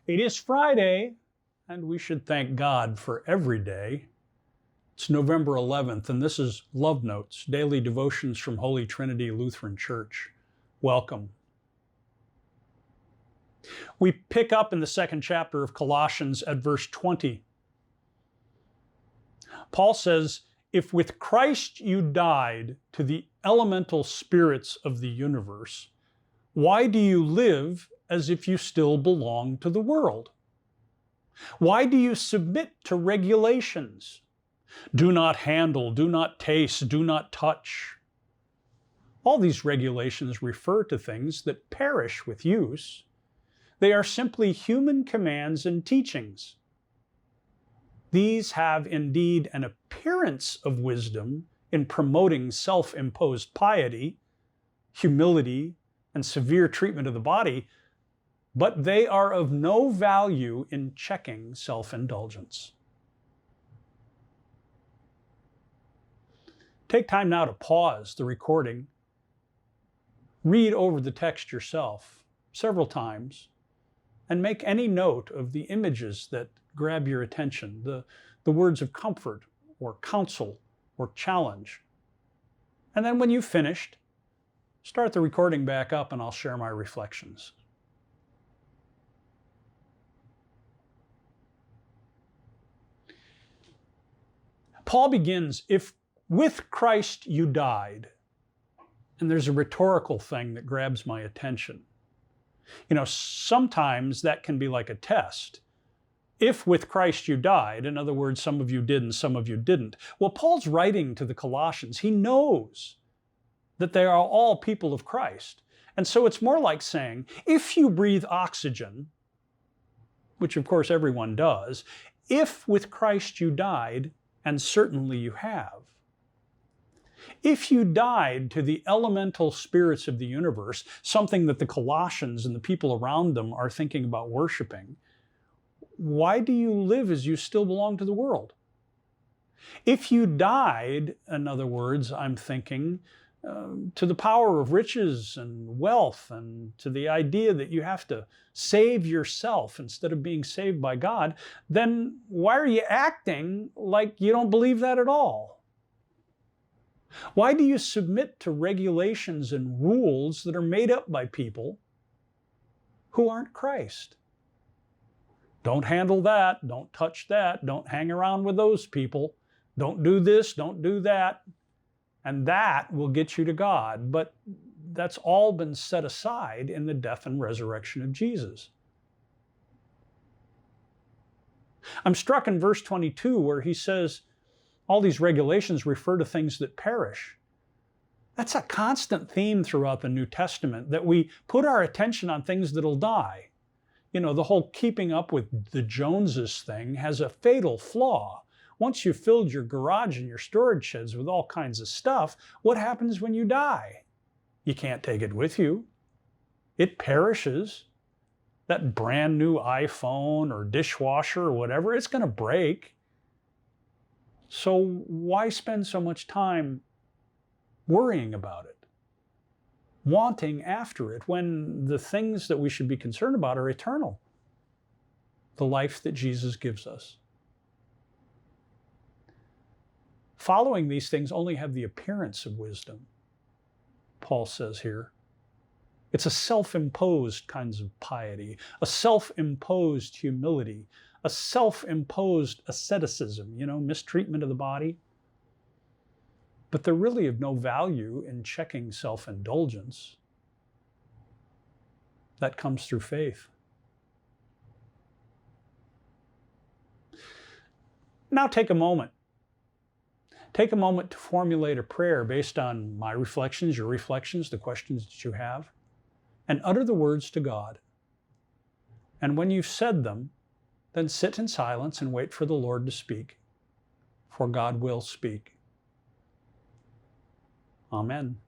It is Friday, and we should thank God for every day. It's November 11th, and this is Love Notes, daily devotions from Holy Trinity Lutheran Church. Welcome. We pick up in the second chapter of Colossians at verse 20. Paul says, "If with Christ you died to the elemental spirits of the universe, why do you live as if you still belong to the world? Why do you submit to regulations? Do not handle, do not taste, do not touch." All these regulations refer to things that perish with use. They are simply human commands and teachings. These have indeed an appearance of wisdom in promoting self-imposed piety, humility, and severe treatment of the body, but they are of no value in checking self-indulgence. Take time now to pause the recording. Read over the text yourself several times and make any note of the images that grab your attention, the words of comfort or counsel or challenge. And then when you've finished, start the recording back up and I'll share my reflections. Paul begins, "If with Christ you died," and there's a rhetorical thing that grabs my attention. Sometimes that can be like a test. If with Christ you died, in other words, some of you did and some of you didn't. Well, Paul's writing to the Colossians. He knows that they are all people of Christ. And so it's more like saying, if you breathe oxygen, which of course everyone does, if with Christ you died, and certainly you have, if you died to the elemental spirits of the universe, something that the Colossians and the people around them are thinking about worshiping, why do you live as you still belong to the world? If you died, in other words, I'm thinking, to the power of riches and wealth and to the idea that you have to save yourself instead of being saved by God, then why are you acting like you don't believe that at all? Why do you submit to regulations and rules that are made up by people who aren't Christ? Don't handle that, don't touch that, don't hang around with those people, don't do this, don't do that. And that will get you to God. But that's all been set aside in the death and resurrection of Jesus. I'm struck in verse 22 where he says, all these regulations refer to things that perish. That's a constant theme throughout the New Testament, that we put our attention on things that'll die. The whole keeping up with the Joneses thing has a fatal flaw. Once you've filled your garage and your storage sheds with all kinds of stuff, what happens when you die? You can't take it with you. It perishes. That brand new iPhone or dishwasher or whatever, it's going to break. So why spend so much time worrying about it, wanting after it, when the things that we should be concerned about are eternal? The life that Jesus gives us. Following these things only have the appearance of wisdom, Paul says here. It's a self-imposed kinds of piety, a self-imposed humility, a self-imposed asceticism, mistreatment of the body. But they're really of no value in checking self-indulgence. That comes through faith. Now take a moment. Take a moment to formulate a prayer based on my reflections, your reflections, the questions that you have, and utter the words to God. And when you've said them, then sit in silence and wait for the Lord to speak, for God will speak. Amen.